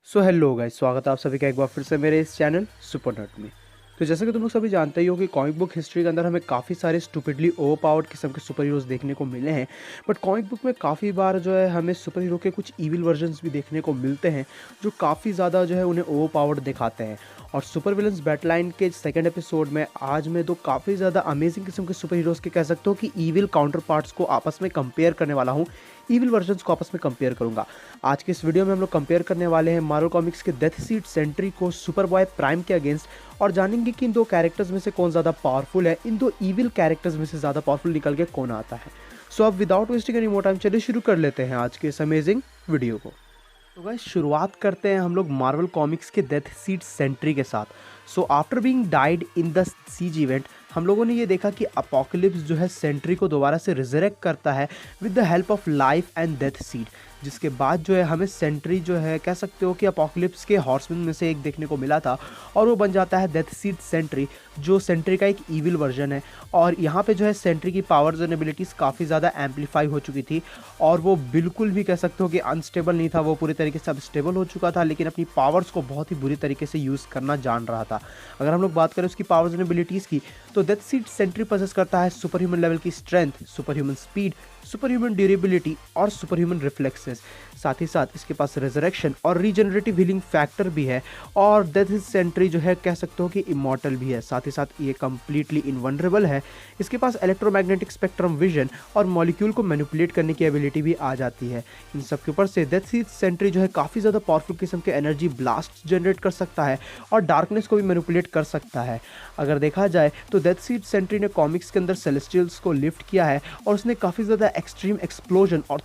So hello guys, स्वागत है आप सभी का एक बार फिर से मेरे इस चैनल सुपर नट में। तो जैसा कि तुम लोग सभी जानते ही हो कि कॉमिक बुक हिस्ट्री के अंदर हमें काफ़ी सारे स्टूपिडली ओवर पावर्ड किस्म के सुपर हीरोज़ देखने को मिले हैं। बट कॉमिक बुक में काफ़ी बार जो है हमें सुपर हीरो के कुछ ईविल वर्जन्स भी देखने को मिलते हैं, जो काफ़ी ज़्यादा जो है उन्हें ओवर पावर्ड दिखाते हैं। और सुपर विलन्स बैटलाइन के सेकंड एपिसोड में आज मैं दो काफ़ी ज़्यादा अमेजिंग किस्म के सुपर हीरोज़ के कह सकते हो कि ईविल काउंटर पार्ट्स को आपस में कंपेयर करने वाला हूँ। ईविल वर्जन्स को आपस में कंपेयर करूंगा। आज के इस वीडियो में हम लोग कंपेयर करने वाले हैं Marvel comics Death Seed seed Sentry को सुपर बॉय प्राइम के अगेंस्ट, और जानेंगे कि इन दो कैरेक्टर्स में से कौन ज़्यादा पावरफुल है, इन दो ईविल कैरेक्टर्स में से ज़्यादा पावरफुल निकल के कौन आता है। सो अब without wasting any more time चलिए शुरू कर लेते हैं आज के इस अमेजिंग वीडियो को। तो गाइस शुरुआत करते हैं हम लोग Marvel comics Death Seed seed Sentry के साथ। So after being died in the siege event, हम लोगों ने ये देखा कि अपोकलिप्स जो है सेंट्री को दोबारा से रिजरेक्ट करता है with the help of life and death seed, जिसके बाद जो है हमें सेंट्री जो है कह सकते हो कि अपोकलिप्स के हॉर्समैन में से एक देखने को मिला था, और वो बन जाता है डेथ सीड सेंट्री, जो सेंट्री का एक ईविल वर्जन है। और यहाँ पे जो है सेंट्री की पावर्स एंड एबिलिटीज़ काफ़ी ज़्यादा एम्पलीफाई हो चुकी थी, और वो बिल्कुल भी कह सकते हो कि अनस्टेबल नहीं था, वो पूरी तरीके से अब स्टेबल हो चुका था, लेकिन अपनी पावर्स को बहुत ही बुरी तरीके से यूज़ करना जान रहा था। अगर हम लोग बात करें उसकी पावर्स एंड एबिलिटीज़ की, तो डेथ सीड सेंट्री पोसेस करता है सुपर ह्यूमन लेवल की strength, super human speed, super human durability और सुपर ह्यूमन रिफ्लेक्सेस। साथ ही साथ इसके पास रिजरेक्शन और रीजनरेटिव हीलिंग फैक्टर भी है, और डेथ सेंट्री जो है कह सकते हो कि इमॉर्टल भी है। साथ ही साथ ये कंप्लीटली इनवनरेबल है। इसके पास इलेक्ट्रोमैग्नेटिक स्पेक्ट्रम विजन और मॉलिक्यूल को मैनिपुलेट करने की एबिलिटी भी आ जाती है। इन सब के ऊपर से डेथ सेंट्री जो है काफ़ी ज़्यादा पावरफुल किस्म के एनर्जी ब्लास्ट जनरेट कर सकता है और डार्कनेस को भी मैनिपुलेट कर सकता है। अगर देखा जाए तो डेथ सीड सेंट्री ने कॉमिक्स के अंदर सेलेस्टियल्स को लिफ्ट किया है, और उसने काफ़ी ज़्यादा एक्सट्रीम एक्सप्लोजन और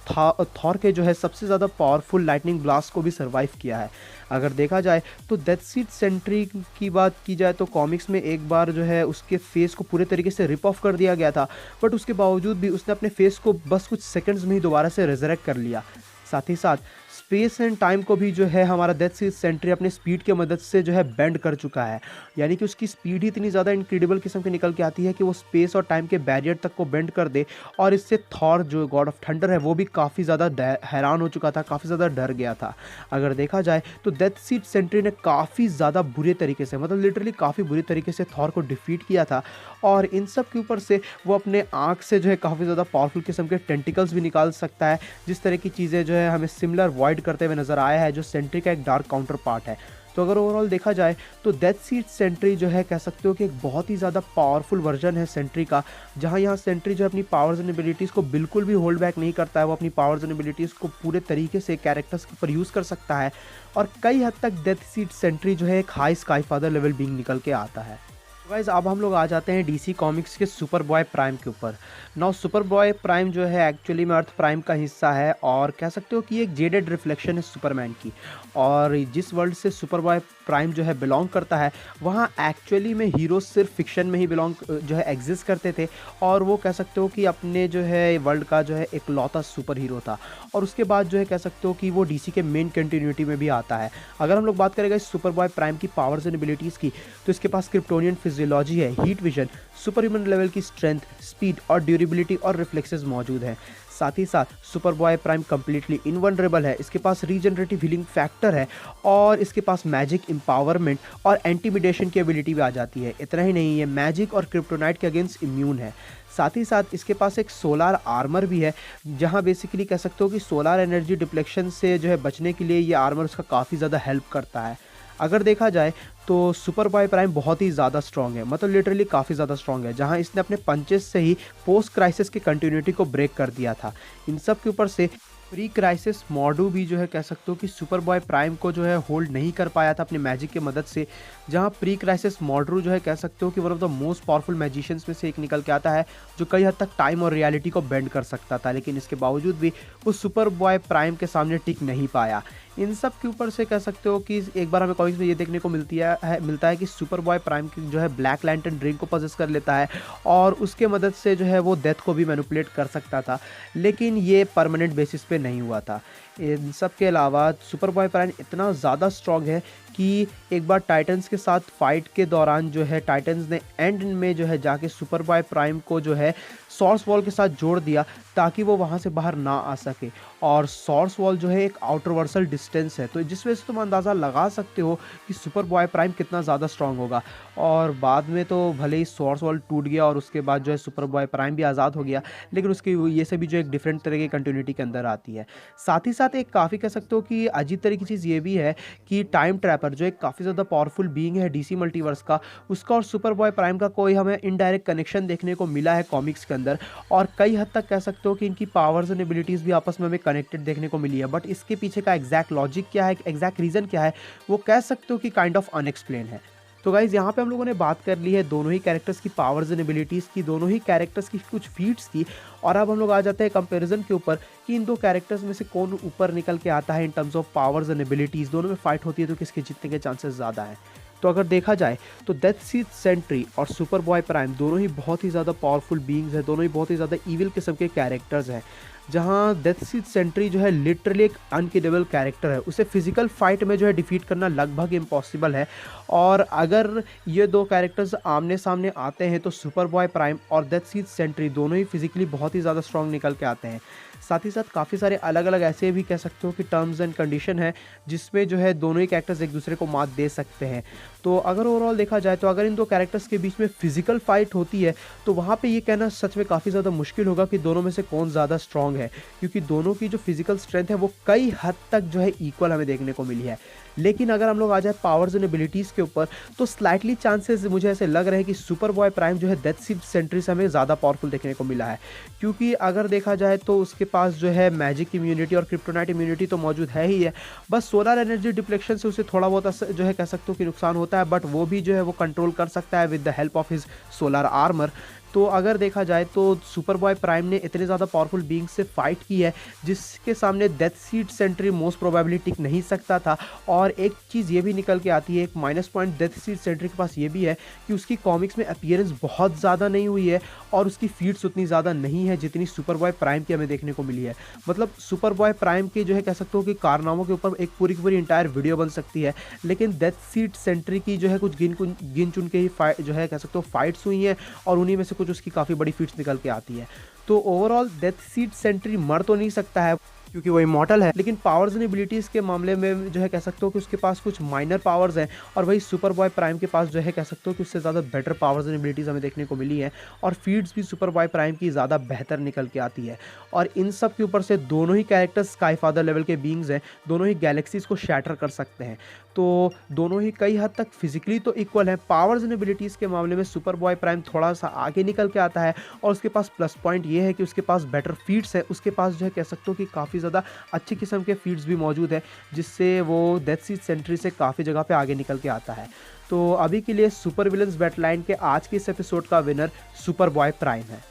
थॉर के जो है सबसे ज़्यादा पावरफुल लाइटनिंग ब्लास्ट को भी सर्वाइव किया है। अगर देखा जाए तो डेथ सीड सेंट्री की बात की जाए तो कॉमिक्स में एक बार जो है उसके फेस को पूरे तरीके से रिप ऑफ कर दिया गया था, बट उसके बावजूद भी उसने अपने फेस को बस कुछ सेकंड्स में ही दोबारा से रिजरेक्ट कर लिया। साथ ही साथ स्पेस एंड टाइम को भी जो है हमारा डेथ सीड सेंट्री अपने स्पीड की मदद से जो है बेंड कर चुका है। यानी कि उसकी स्पीड ही इतनी ज़्यादा इनक्रेडिबल किस्म की निकल के आती है कि वो स्पेस और टाइम के बैरियर तक को बेंड कर दे, और इससे थॉर जो गॉड ऑफ थंडर है वो भी काफ़ी ज़्यादा हैरान हो चुका था, काफ़ी ज़्यादा डर गया था। अगर देखा जाए तो डेथ सीड सेंट्री ने काफ़ी ज़्यादा बुरे तरीके से, मतलब लिटरली काफ़ी बुरी तरीके से थॉर को डिफीट किया था, और इन सब के ऊपर से वो अपने आँख से जो है काफ़ी ज़्यादा पावरफुल किस्म के टेंटिकल्स भी निकाल सकता है, जिस तरह की चीज़ें जो है हमें सिमिलर वॉइड करते हुए नज़र आया है, जो सेंट्री का एक डार्क काउंटर पार्ट है। तो अगर ओवरऑल देखा जाए तो डेथ सीड सेंट्री जो है कह सकते हो कि एक बहुत ही ज़्यादा पावरफुल वर्जन है सेंट्री का, जहाँ यहाँ सेंट्री जो है अपनी पावर्स एंड एबिलिटीज़ को बिल्कुल भी होल्ड बैक नहीं करता है। वो अपनी पावर्स एंड एबिलिटीज़ को पूरे तरीके से कैरेक्टर्स के ऊपर यूज़ कर सकता है, और कई हद तक डेथ सीड सेंट्री जो है एक high sky father level being निकल के आता है। गाइस अब हम लोग आ जाते हैं डीसी कॉमिक्स के सुपर बॉय प्राइम के ऊपर। नाउ सुपर बॉय प्राइम जो है एक्चुअली में अर्थ प्राइम का हिस्सा है, और कह सकते हो कि एक जेडेड रिफ्लेक्शन है सुपरमैन की। और जिस वर्ल्ड से सुपर बॉय प्राइम जो है बिलोंग करता है, वहाँ एक्चुअली में हीरोज सिर्फ फिक्शन में ही बिलोंग जो है एग्जिस्ट करते थे, और वो कह सकते हो कि अपने जो है वर्ल्ड का जो है एक लौता सुपर हीरो था। और उसके बाद जो है कह सकते हो कि वो डीसी के मेन कंटिन्यूटी में भी आता है। अगर हम लोग बात करेंगे इस सुपर बॉय प्राइम की पावर्स एंड एबिलिटीज़ की, तो इसके पास क्रिप्टोनियन फिजियोलॉजी है, heat vision, super human level की स्ट्रेंथ, स्पीड और ड्यूरेबिलिटी और रिफ्लेक्सेस मौजूद हैं। साथ ही साथ सुपर बॉय प्राइम कंप्लीटली इनवनरेबल है, इसके पास रीजनरेटिव हीलिंग फैक्टर है, और इसके पास मैजिक एम्पावरमेंट और एंटीमिडेशन की एबिलिटी भी आ जाती है। इतना ही नहीं, ये मैजिक और क्रिप्टोनाइट के अगेंस्ट इम्यून है। साथ ही साथ इसके पास एक सोलार आर्मर भी है, जहां बेसिकली कह सकते हो कि सोलार एनर्जी डिप्लेक्शन से जो है बचने के लिए ये आर्मर उसका काफ़ी ज़्यादा हेल्प करता है। अगर देखा जाए तो सुपर बॉय प्राइम बहुत ही ज़्यादा स्ट्रॉन्ग है, मतलब लिटरली काफ़ी ज़्यादा स्ट्रॉन्ग है, जहां इसने अपने पंचेस से ही पोस्ट क्राइसिस की कंटिन्यूटी को ब्रेक कर दिया था। इन सब के ऊपर से प्री क्राइसिस मॉडू भी जो है कह सकते हो कि सुपर बॉय प्राइम को जो है होल्ड नहीं कर पाया था अपने मैजिक की मदद से, जहां प्री क्राइसिस मॉडरू जो है कह सकते हो कि one of the most powerful magicians में से एक निकल के आता है, जो कई हद तक टाइम और रियलिटी को बेंड कर सकता था, लेकिन इसके बावजूद भी वो सुपर बॉय प्राइम के सामने टिक नहीं पाया। इन सब के ऊपर से कह सकते हो कि एक बार हमें कॉमिक्स में ये देखने को मिलता है कि सुपर बॉय प्राइम की जो है ब्लैक लैंटर्न ड्रिंक को पजेस कर लेता है, और उसके मदद से जो है वो डेथ को भी मैनिपुलेट कर सकता था, लेकिन ये परमानेंट बेसिस पे नहीं हुआ था। इन सब के अलावा सुपर बॉय प्राइम इतना ज़्यादा स्ट्रॉन्ग है कि एक बार टाइटन्स के साथ फाइट के दौरान जो है टाइटन्स ने एंड में जो है जाके सुपर बॉय प्राइम को जो है सॉर्स वॉल के साथ जोड़ दिया, ताकि वो वहाँ से बाहर ना आ सके। और सॉर्स वॉल जो है एक आउटरवर्सल रेजिस्टेंस है, तो जिस वजह से तुम अंदाज़ा लगा सकते हो कि सुपर बॉय प्राइम कितना ज़्यादा स्ट्रांग होगा। और बाद में तो भले ही सोर्स वर्ल्ड टूट गया और उसके बाद जो है सुपर बॉय प्राइम भी आज़ाद हो गया, लेकिन उसकी ये सभी जो एक डिफरेंट तरह की कंटिन्यूटी के अंदर आती है। साथ ही साथ एक काफ़ी कह सकते हो कि अजीब तरह की चीज़ ये भी है कि टाइम ट्रैपर जो एक काफ़ी ज़्यादा पावरफुल बीइंग है डीसी मल्टीवर्स का, उसका और सुपर बॉय प्राइम का कोई हमें इनडायरेक्ट कनेक्शन देखने को मिला है कॉमिक्स के अंदर, और कई हद तक कह सकते हो कि इनकी पावर्स एंड एबिलिटीज़ भी आपस में हमें कनेक्टेड देखने को मिली है। बट इसके पीछे का एग्जैक्ट लॉजिक क्या है, एग्जैक्ट रीज़न क्या है, वो कह सकते हो कि काइंड ऑफ अनएक्सप्लेन है। तो गाइज़ यहाँ पे हम लोगों ने बात कर ली है दोनों ही कैरेक्टर्स की पावर्स एंड एबिलिटीज़ की, दोनों ही कैरेक्टर्स की कुछ फीट्स की, और अब हम लोग आ जाते हैं कंपैरिजन के ऊपर कि इन दो कैरेक्टर्स में से कौन ऊपर निकल के आता है in terms of powers and abilities. दोनों में फाइट होती है तो किसके जीतने के चांसेस ज़्यादा हैं। तो अगर देखा जाए तो डेथ सीड सेंट्री और सुपर बॉय प्राइम दोनों ही बहुत ही ज़्यादा पावरफुल बीइंग्स हैं, दोनों ही बहुत ही ज़्यादा ईविल किस्म के कैरेक्टर्स हैं। जहाँ डेथ सीड सेंट्री जो है लिटरली एक अनकिलेबल कैरेक्टर है, उसे फिजिकल फाइट में जो है डिफीट करना लगभग इम्पॉसिबल है। और अगर ये दो कैरेक्टर्स आमने सामने आते हैं तो सुपर बॉय प्राइम और डेथ सीड सेंट्री दोनों ही फिजिकली बहुत ही ज़्यादा स्ट्रॉन्ग निकल के आते हैं। साथ ही साथ काफ़ी सारे अलग अलग ऐसे भी कह सकते हो कि टर्म्स एंड कंडीशन है जिसमें जो है दोनों ही कैरेक्टर्स एक दूसरे को मात दे सकते हैं। तो अगर ओवरऑल देखा जाए तो अगर इन दो कैरेक्टर्स के बीच में फिजिकल फाइट होती है तो वहाँ पे ये कहना सच में काफ़ी ज़्यादा मुश्किल होगा कि दोनों में से कौन ज़्यादा स्ट्रॉन्ग है, क्योंकि दोनों की जो फिजिकल स्ट्रेंथ है वो कई हद तक जो है इक्वल हमें देखने को मिली है। लेकिन अगर हम लोग आ जाए पावर्स एंड एबिलिटीज़ के ऊपर तो स्लाइटली चांसेस मुझे ऐसे लग रहे हैं कि सुपर बॉय प्राइम जो है डेथ सीड सेंट्री से हमें ज़्यादा पावरफुल देखने को मिला है, क्योंकि अगर देखा जाए तो उसके पास जो है मैजिक इम्यूनिटी और क्रिप्टोनाइट इम्यूनिटी तो मौजूद है ही है, बस सोलर एनर्जी डिप्लेक्शन से उसे थोड़ा बहुत जो है कह सकते हो कि नुकसान होता है, बट वो भी जो है वो कंट्रोल कर सकता है with the help of his solar armour. तो अगर देखा जाए तो सुपर बॉय प्राइम ने इतने ज़्यादा पावरफुल बीइंग से फाइट की है जिसके सामने डेथ सीड सेंट्री मोस्ट प्रोबेबली टिक नहीं सकता था। और एक चीज़ ये भी निकल के आती है, एक minus point Death seed Sentry के पास ये भी है कि उसकी कॉमिक्स में अपीयरेंस बहुत ज़्यादा नहीं हुई है और उसकी फीट्स उतनी ज़्यादा नहीं है जितनी सुपर बॉय प्राइम की हमें देखने को मिली है। मतलब सुपर बॉय प्राइम के जो है कह सकते हो कि कारनामों के ऊपर एक पूरी की पूरी इंटायर वीडियो बन सकती है, लेकिन डेथ सीड सेंट्री की जो है कुछ गिन चुन के ही जो है कह सकते हो फाइट्स हुई हैं और उन्हीं में से कुछ उसकी काफ़ी बड़ी फीट्स निकल के आती है। तो ओवरऑल डेथ सीड सेंट्री मर तो नहीं सकता है क्योंकि वो इमॉर्टल है, लेकिन पावर्स एंड एबिलिटीज़ के मामले में जो है कह सकते हो कि उसके पास कुछ माइनर पावर्स हैं, और वही सुपर बॉय प्राइम के पास जो है कह सकते हो कि उससे ज़्यादा बेटर पावर्स एंड एबिलिटीज़ हमें देखने को मिली है, और फीड्स भी सुपर बॉय प्राइम की ज़्यादा बेहतर निकल के आती है। और इन सब के ऊपर से दोनों ही कैरेक्टर्स स्काई फादर लेवल के बीइंग्स हैं, दोनों ही गैलेक्सीज को शैटर कर सकते हैं, तो दोनों ही कई हद तक फिजिकली तो इक्वल है। पावर्स एंड एबिलिटीज़ के मामले में सुपर बॉय प्राइम थोड़ा सा आगे निकल के आता है, और उसके पास प्लस पॉइंट ये है कि उसके पास बेटर फीड्स है, उसके पास जो है कह सकते हो कि काफ़ी ज़्यादा अच्छी किस्म के फीड्स भी मौजूद है, जिससे वो डेथ सीड सेंट्री से काफ़ी जगह पे आगे निकल के आता है। तो अभी के लिए सुपर विलन्स बैटलाइन के आज के इस एपिसोड का विनर सुपर बॉय प्राइम है।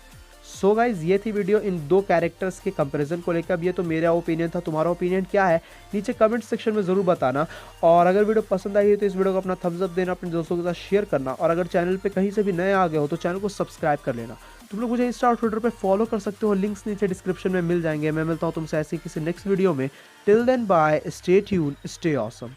सो गाइज ये थी वीडियो इन दो कैरेक्टर्स के कंपैरिजन को लेकर। अब ये तो मेरा ओपिनियन था, तुम्हारा ओपिनियन क्या है नीचे कमेंट सेक्शन में ज़रूर बताना। और अगर वीडियो पसंद आई है तो इस वीडियो को अपना थम्स अप देना, अपने दोस्तों के साथ शेयर करना, और अगर चैनल पे कहीं से भी नए आ गए हो तो चैनल को सब्सक्राइब कर लेना। तुम लोग मुझे इंस्टा और ट्विटर पे फॉलो कर सकते हो, लिंक्स नीचे डिस्क्रिप्शन में मिल जाएंगे। मैं मिलता हूँ तुमसे ऐसी किसी नेक्स्ट वीडियो में। Till then bye, stay tune, stay awesome.